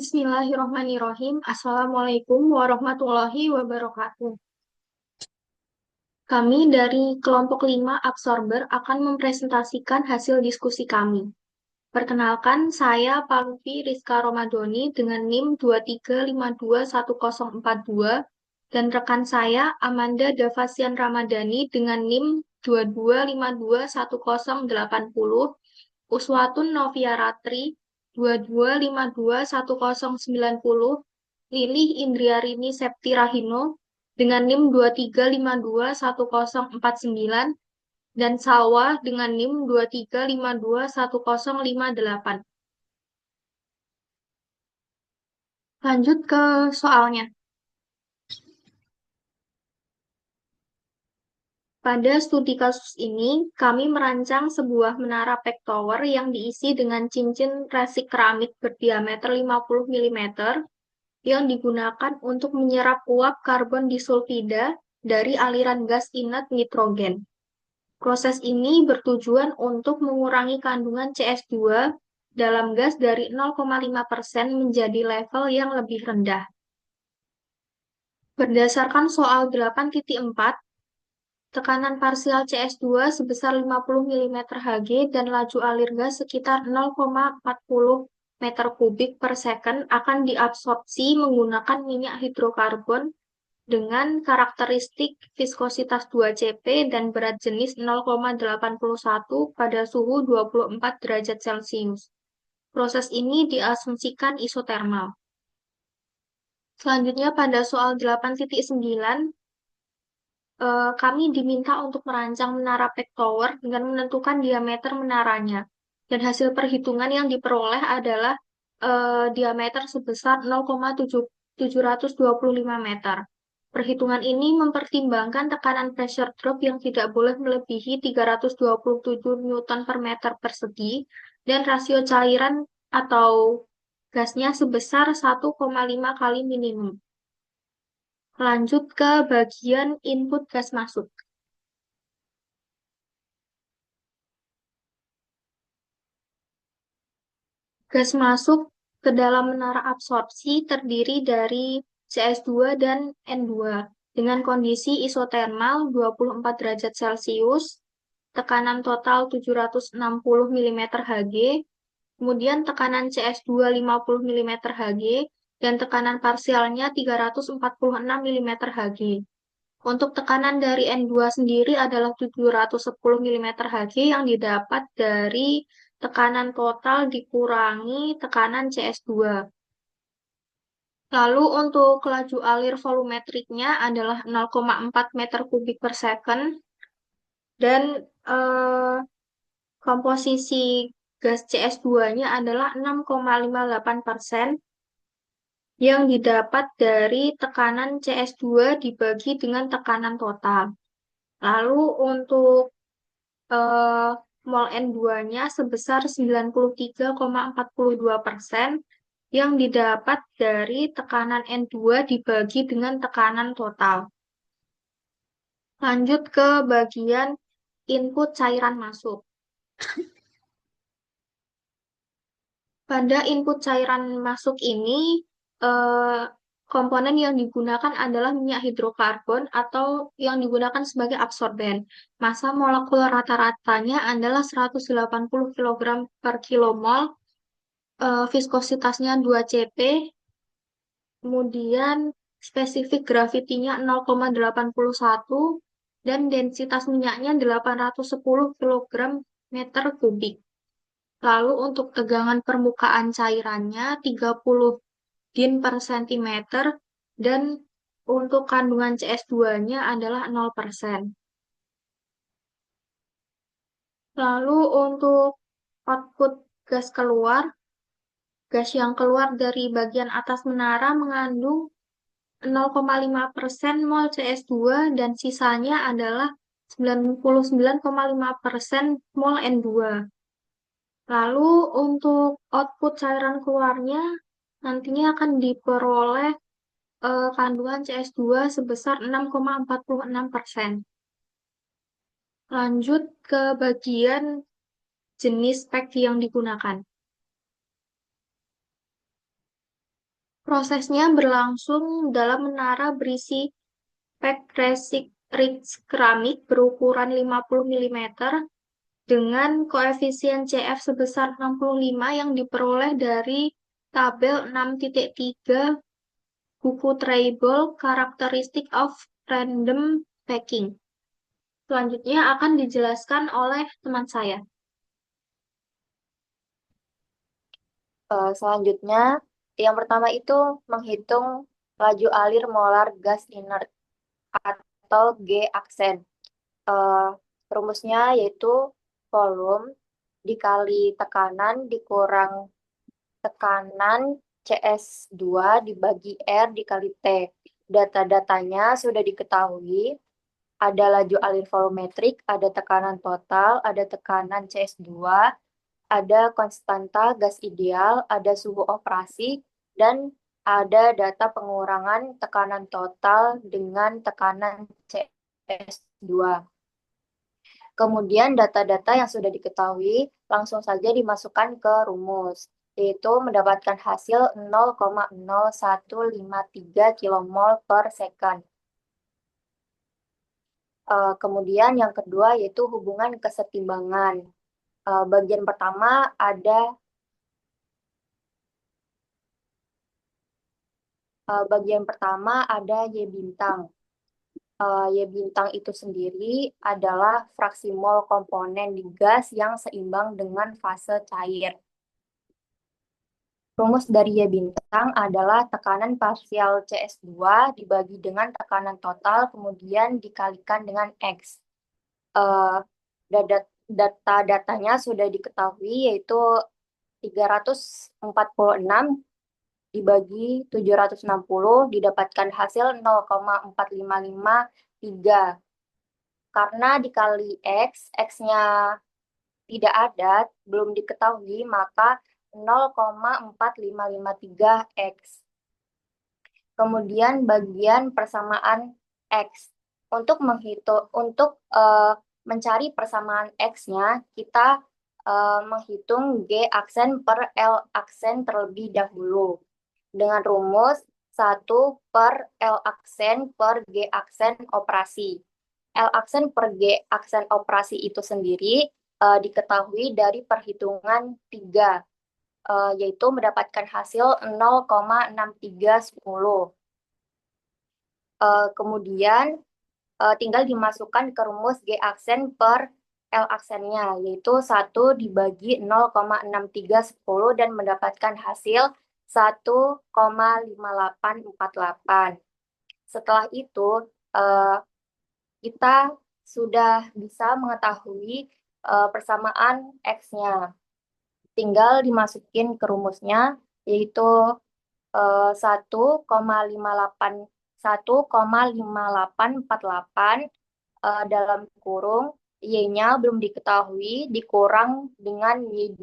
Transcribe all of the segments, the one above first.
Bismillahirrahmanirrahim. Assalamualaikum warahmatullahi wabarakatuh. Kami dari kelompok 5 Absorber akan mempresentasikan hasil diskusi kami. Perkenalkan, saya Paluvi Rizka Romadoni dengan NIM 235210042 dan rekan saya Amanda Davasian Ramadhani dengan NIM 22521080, Uswatun Noviaratri 22521090, Lilih Indriarini Septi Rahino dengan NIM 23521049, dan Salwa dengan NIM 23521058. Lanjut ke soalnya. Pada studi kasus ini, kami merancang sebuah menara pack tower yang diisi dengan cincin resik keramik berdiameter 50 mm yang digunakan untuk menyerap uap karbon disulfida dari aliran gas inlet nitrogen. Proses ini bertujuan untuk mengurangi kandungan CS2 dalam gas dari 0,5% menjadi level yang lebih rendah. Berdasarkan soal 8.4, tekanan parsial CS2 sebesar 50 mm Hg dan laju alir gas sekitar 0,40 meter kubik per second akan diabsorpsi menggunakan minyak hidrokarbon dengan karakteristik viskositas 2 Cp dan berat jenis 0,81 pada suhu 24 derajat Celcius. Proses ini diasumsikan isotermal. Selanjutnya pada soal 8.9, kami diminta untuk merancang menara pack tower dengan menentukan diameter menaranya. Dan hasil perhitungan yang diperoleh adalah diameter sebesar 0,725 meter. Perhitungan ini mempertimbangkan tekanan pressure drop yang tidak boleh melebihi 327 Newton per meter persegi dan rasio cairan atau gasnya sebesar 1,5 kali minimum. Lanjut ke bagian input gas masuk. Gas masuk ke dalam menara absorpsi terdiri dari CS2 dan N2 dengan kondisi isotermal 24 derajat Celcius, tekanan total 760 mm Hg, kemudian tekanan CS2 50 mm Hg, dan tekanan parsialnya 346 mm Hg. Untuk tekanan dari N2 sendiri adalah 710 mm Hg yang didapat dari tekanan total dikurangi tekanan CS2. Lalu untuk laju alir volumetriknya adalah 0,4 meter kubik per second dan komposisi gas CS2-nya adalah 6,58% yang didapat dari tekanan CS2 dibagi dengan tekanan total. Lalu untuk mol N2-nya sebesar 93,42% yang didapat dari tekanan N2 dibagi dengan tekanan total. Lanjut ke bagian input cairan masuk. Pada input cairan masuk ini, eh, komponen yang digunakan adalah minyak hidrokarbon atau yang digunakan sebagai absorben. Massa molekul rata-ratanya adalah 180 kg per kilomol, viskositasnya 2 Cp, kemudian spesifik gravitinya 0,81, dan densitas minyaknya 810 kg meter kubik. Lalu untuk tegangan permukaan cairannya 30 din per sentimeter dan untuk kandungan CS2-nya adalah 0%. Lalu untuk output gas keluar, gas yang keluar dari bagian atas menara mengandung 0,5% mol CS2 dan sisanya adalah 99,5% mol N2. Lalu untuk output cairan keluarnya nantinya akan diperoleh kandungan CS2 sebesar 6,46%. Lanjut ke bagian jenis pack yang digunakan. Prosesnya berlangsung dalam menara berisi rich keramik berukuran 50 mm dengan koefisien CF sebesar 65 yang diperoleh dari tabel 6.3 buku Treible Characteristic of Random Packing. Selanjutnya akan dijelaskan oleh teman saya. Selanjutnya, yang pertama itu menghitung laju alir molar gas inert atau G aksen. Eh, Rumusnya yaitu volume dikali tekanan dikurang tekanan CS2 dibagi R dikali T. Data-datanya sudah diketahui, ada laju alir volumetrik, ada tekanan total, ada tekanan CS2, ada konstanta gas ideal, ada suhu operasi, dan ada data pengurangan tekanan total dengan tekanan CS2. Kemudian data-data yang sudah diketahui langsung saja dimasukkan ke rumus, yaitu mendapatkan hasil 0,0153 kmol per second. Kemudian yang kedua yaitu hubungan kesetimbangan. Bagian pertama ada bagian pertama ada Y bintang. Y bintang itu sendiri adalah fraksi mol komponen di gas yang seimbang dengan fase cair. Rumus dari Y bintang adalah tekanan parsial CS2 dibagi dengan tekanan total, kemudian dikalikan dengan X. Eh, Data-datanya sudah diketahui, yaitu 346 dibagi 760 didapatkan hasil 0,4553. Karena dikali X, X-nya tidak ada, belum diketahui, maka 0,4553 X. Kemudian bagian persamaan X. Untuk mencari persamaan X-nya, kita menghitung G aksen per L aksen terlebih dahulu. Dengan rumus 1 per L aksen per G aksen operasi. L aksen per G aksen operasi itu sendiri diketahui dari perhitungan 3, yaitu mendapatkan hasil 0,6310. Kemudian tinggal dimasukkan ke rumus G aksen per L aksennya, yaitu 1 dibagi 0,6310 dan mendapatkan hasil 1,5848. Setelah itu, eh, kita sudah bisa mengetahui persamaan X-nya. Tinggal dimasukin ke rumusnya, yaitu 1,5848 dalam kurung Y-nya belum diketahui dikurang dengan Y2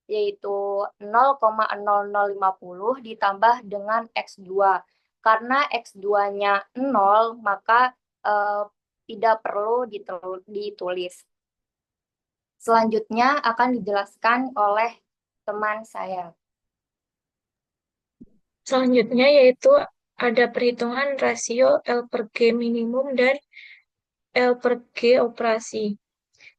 yaitu 0,0050 ditambah dengan X2. Karena X2-nya 0, maka eh, tidak perlu ditulis. Selanjutnya akan dijelaskan oleh teman saya. Selanjutnya yaitu ada perhitungan rasio L per G minimum dan L per G operasi.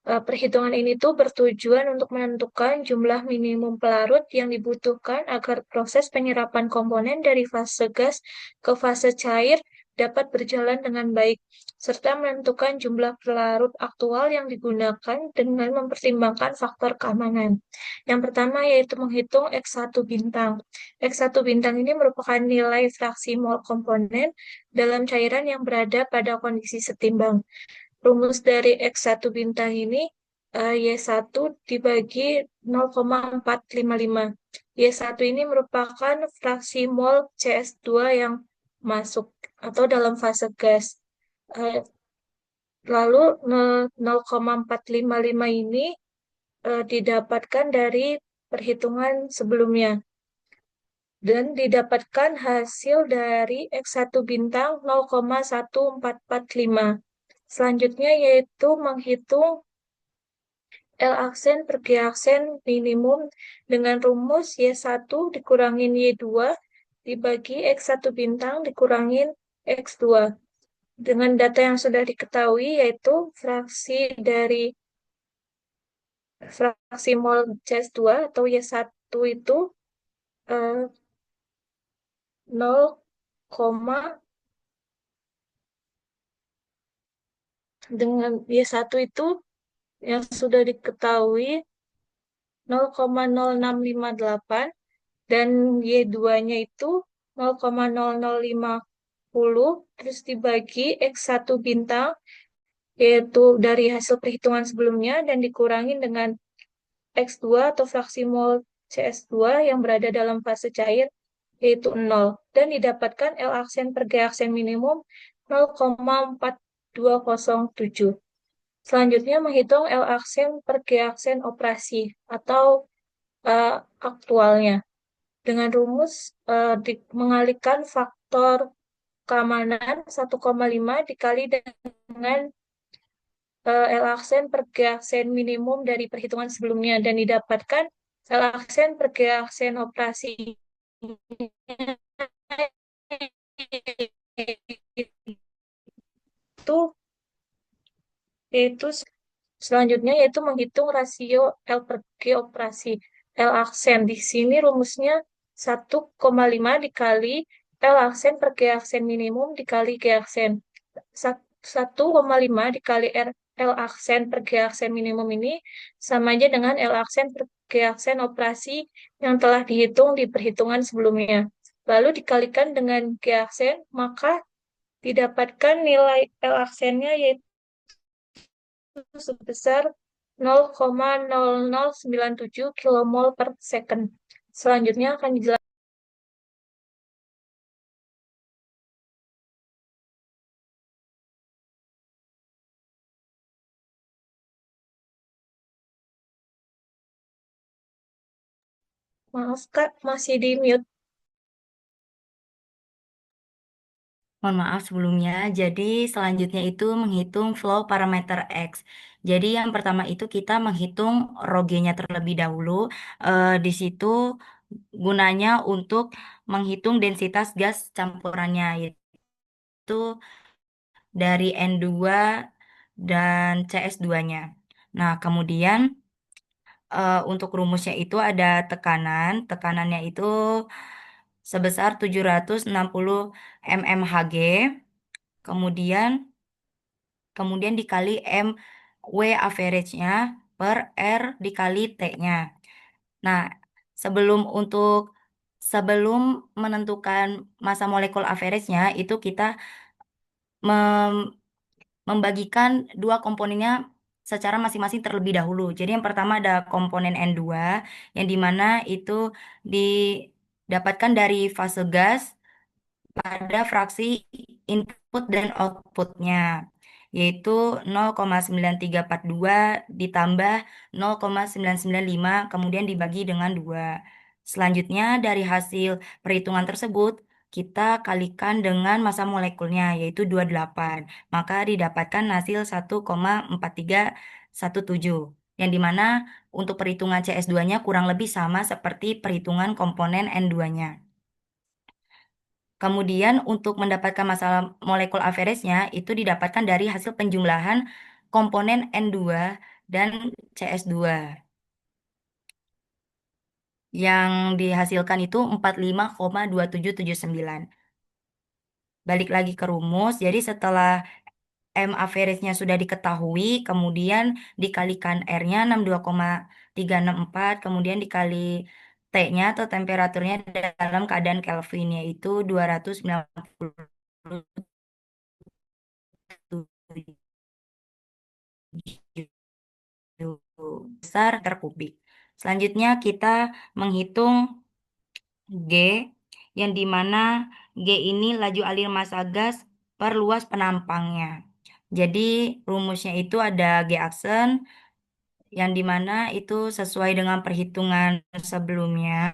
Perhitungan ini tuh bertujuan untuk menentukan jumlah minimum pelarut yang dibutuhkan agar proses penyerapan komponen dari fase gas ke fase cair dapat berjalan dengan baik, serta menentukan jumlah pelarut aktual yang digunakan dengan mempertimbangkan faktor keamanan. Yang pertama yaitu menghitung X1 bintang. X1 bintang ini merupakan nilai fraksi mol komponen dalam cairan yang berada pada kondisi setimbang. Rumus dari X1 bintang ini Y1 dibagi 0,455. Y1 ini merupakan fraksi mol CS2 yang masuk atau dalam fase gas. Eh, Lalu 0,455 ini didapatkan dari perhitungan sebelumnya dan didapatkan hasil dari X1 bintang 0,1445. Selanjutnya yaitu menghitung L aksen per G aksen minimum dengan rumus Y1 dikurangin Y2 dibagi X1 bintang dikurangin X2. Dengan data yang sudah diketahui, yaitu fraksi mol CS2 atau Y1 itu eh, 0, dengan Y1 itu yang sudah diketahui 0,0658 dan Y2-nya itu 0,0050 terus dibagi X1 bintang yaitu dari hasil perhitungan sebelumnya dan dikurangin dengan X2 atau fraksi mol CS2 yang berada dalam fase cair yaitu 0 dan didapatkan L aksen per G aksen minimum 0,4207. Selanjutnya menghitung L aksen per G aksen operasi atau aktualnya. Dengan rumus mengalihkan faktor keamanan 1,5 dikali dengan L aksen per G aksen minimum dari perhitungan sebelumnya dan didapatkan L aksen per G aksen operasi itu yaitu selanjutnya yaitu menghitung rasio L per G operasi. L aksen di sini rumusnya 1,5 dikali L aksen per G aksen minimum dikali G aksen. 1,5 dikali L aksen per G aksen minimum ini sama aja dengan L aksen per G aksen operasi yang telah dihitung di perhitungan sebelumnya. Lalu dikalikan dengan G aksen, maka didapatkan nilai L aksennya yaitu sebesar 0,0097 kilomol per second. Selanjutnya akan dijelaskan. Maaf Kak, masih di mute. Mohon maaf sebelumnya. Jadi selanjutnya itu menghitung flow parameter X. Jadi yang pertama itu kita menghitung rho-G-nya terlebih dahulu. Di situ gunanya untuk menghitung densitas gas campurannya, yaitu dari N2 dan CS2-nya. Nah, kemudian untuk rumusnya itu ada tekanan. Tekanannya itu sebesar 760 mmHg. Kemudian dikali M W average-nya per R dikali T-nya. Nah, sebelum menentukan massa molekul average-nya itu kita mem- membagikan dua komponennya secara masing-masing terlebih dahulu. Jadi yang pertama ada komponen N2 yang dimana itu didapatkan dari fase gas pada fraksi input dan outputnya, yaitu 0,9342 ditambah 0,995 kemudian dibagi dengan 2. Selanjutnya dari hasil perhitungan tersebut, kita kalikan dengan massa molekulnya, yaitu 28. Maka didapatkan hasil 1,4317, yang dimana untuk perhitungan CS2-nya kurang lebih sama seperti perhitungan komponen N2-nya. Kemudian untuk mendapatkan masalah molekul average-nya itu didapatkan dari hasil penjumlahan komponen N2 dan CS2. Yang dihasilkan itu 45,2779. Balik lagi ke rumus, jadi setelah M average-nya sudah diketahui, kemudian dikalikan R-nya 62,364, kemudian dikali T-nya atau temperaturnya dalam keadaan Kelvin, yaitu 290 besar meter kubik. Selanjutnya kita menghitung G, yang dimana G ini laju alir massa gas per luas penampangnya. Jadi rumusnya itu ada G aksen, yang dimana itu sesuai dengan perhitungan sebelumnya.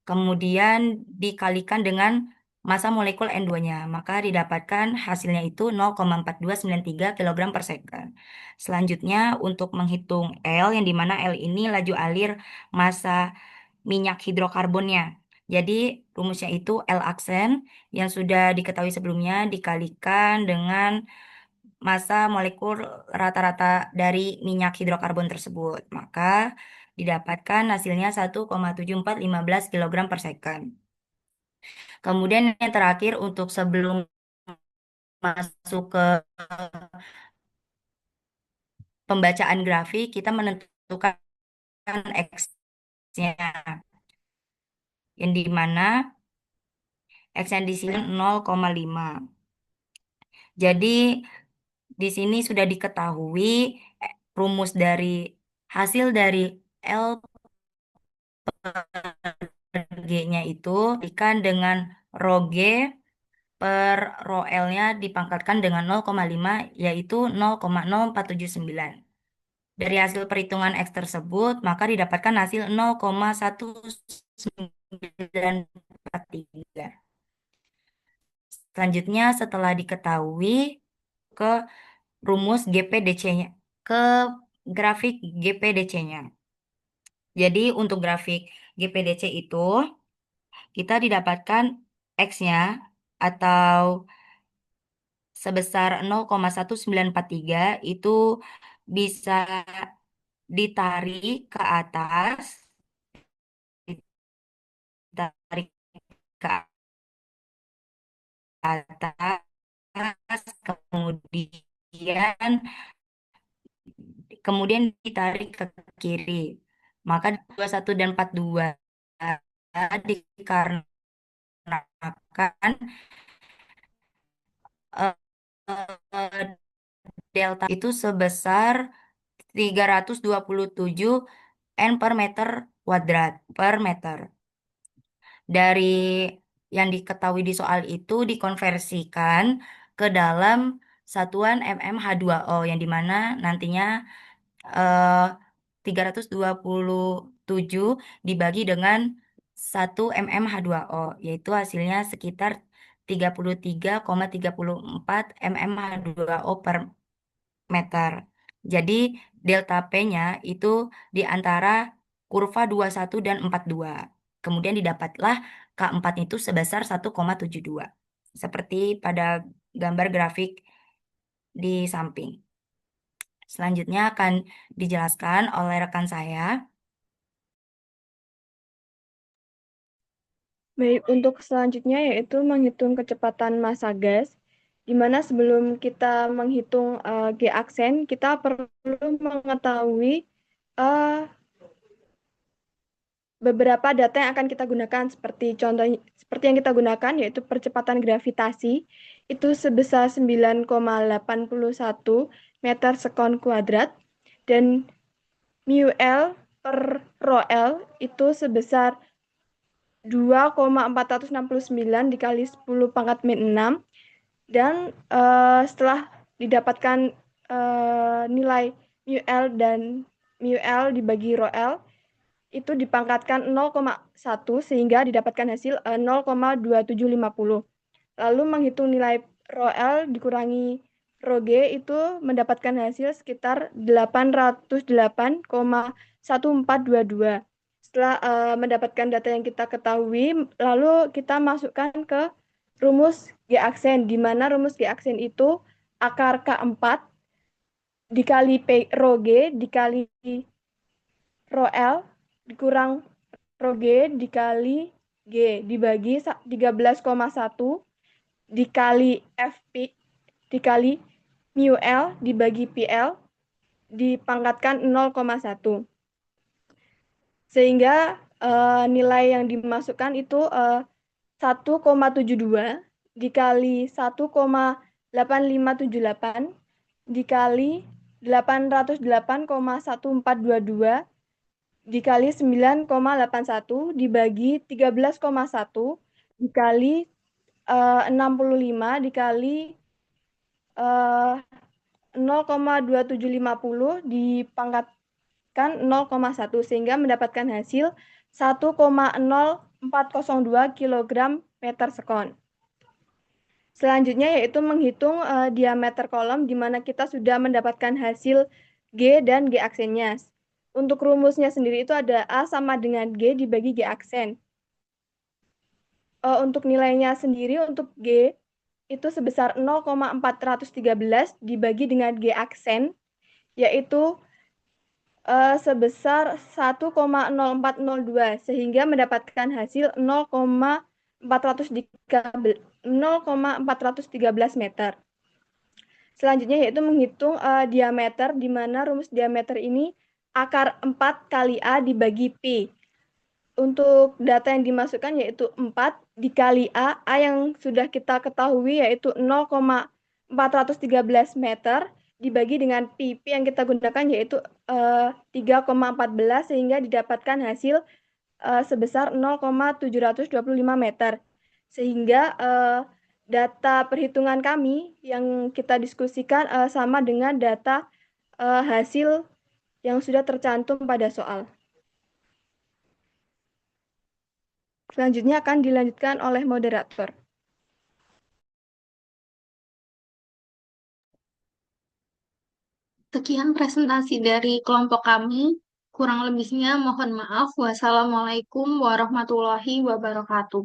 Kemudian dikalikan dengan massa molekul N2-nya, maka didapatkan hasilnya itu 0,4293 kg per second. Selanjutnya untuk menghitung L, yang dimana L ini laju alir massa minyak hidrokarbonnya. Jadi rumusnya itu L aksen yang sudah diketahui sebelumnya dikalikan dengan massa molekul rata-rata dari minyak hidrokarbon tersebut. Maka didapatkan hasilnya 1,7415 kg per second. Kemudian yang terakhir untuk sebelum masuk ke pembacaan grafik, kita menentukan X-nya, yang dimana X-nya di sini 0,5. Jadi di sini sudah diketahui rumus dari hasil dari L per G-nya itu diberikan dengan rho G per rho L-nya dipangkatkan dengan 0,5 yaitu 0,0479. Dari hasil perhitungan X tersebut, maka didapatkan hasil 0,1943. Selanjutnya, setelah diketahui ke rumus GPDC-nya, ke grafik GPDC-nya. Jadi untuk grafik GPDC itu, kita didapatkan X-nya atau sebesar 0,1943 itu bisa ditarik ke atas, ditarik ke atas, kemudian kemudian ditarik ke kiri. Maka 21 dan 42 dikarenakan eh, eh, delta itu sebesar 327 N per meter kuadrat per meter. Dari yang diketahui di soal itu dikonversikan ke dalam satuan mmH2O yang dimana nantinya eh, 327 dibagi dengan 1 mmH2O yaitu hasilnya sekitar 33,34 mmH2O per meter. Jadi delta P-nya itu di antara kurva 21 dan 42. Kemudian didapatlah K4 itu sebesar 1,72. Seperti pada gambar grafik di samping. Selanjutnya akan dijelaskan oleh rekan saya. Baik, untuk selanjutnya yaitu menghitung kecepatan massa gas, di mana sebelum kita menghitung G aksen, kita perlu mengetahui uh, beberapa data yang akan kita gunakan seperti yang kita gunakan yaitu percepatan gravitasi itu sebesar 9,81 meter sekon kuadrat dan mu L per rho L itu sebesar 2,469 dikali 10 pangkat min 6 dan setelah didapatkan nilai mu L dan mu L dibagi rho L itu dipangkatkan 0,1 sehingga didapatkan hasil 0,2750. Lalu menghitung nilai rho L dikurangi rho G itu mendapatkan hasil sekitar 808,1422. Setelah mendapatkan data yang kita ketahui, lalu kita masukkan ke rumus G aksen, di mana rumus G aksen itu akar K4 dikali P rho G dikali rho L dikurang rho G dikali G dibagi 13,1 dikali FP dikali mu L dibagi PL dipangkatkan 0,1. Sehingga nilai yang dimasukkan itu 1,72 dikali 1,8578 dikali 808,1422 dikali 9,81 dibagi 13,1 dikali 65 dikali 0,2750 dipangkatkan 0,1 sehingga mendapatkan hasil 1,0402 kg meter sekon. Selanjutnya yaitu menghitung diameter kolom di mana kita sudah mendapatkan hasil G dan G aksennya. Untuk rumusnya sendiri itu ada A sama dengan G dibagi G aksen. Untuk nilainya sendiri untuk G itu sebesar 0,413 dibagi dengan G aksen, yaitu sebesar 1,0402 sehingga mendapatkan hasil 0,413 meter. Selanjutnya yaitu menghitung diameter, di mana rumus diameter ini akar 4 kali A dibagi P. Untuk data yang dimasukkan yaitu 4 dikali A yang sudah kita ketahui yaitu 0,413 meter, dibagi dengan P yang kita gunakan yaitu 3,14 sehingga didapatkan hasil sebesar 0,725 meter. Sehingga data perhitungan kami yang kita diskusikan sama dengan data hasil yang sudah tercantum pada soal. Selanjutnya akan dilanjutkan oleh moderator. Sekian presentasi dari kelompok kami. Kurang lebihnya mohon maaf. Wassalamualaikum warahmatullahi wabarakatuh.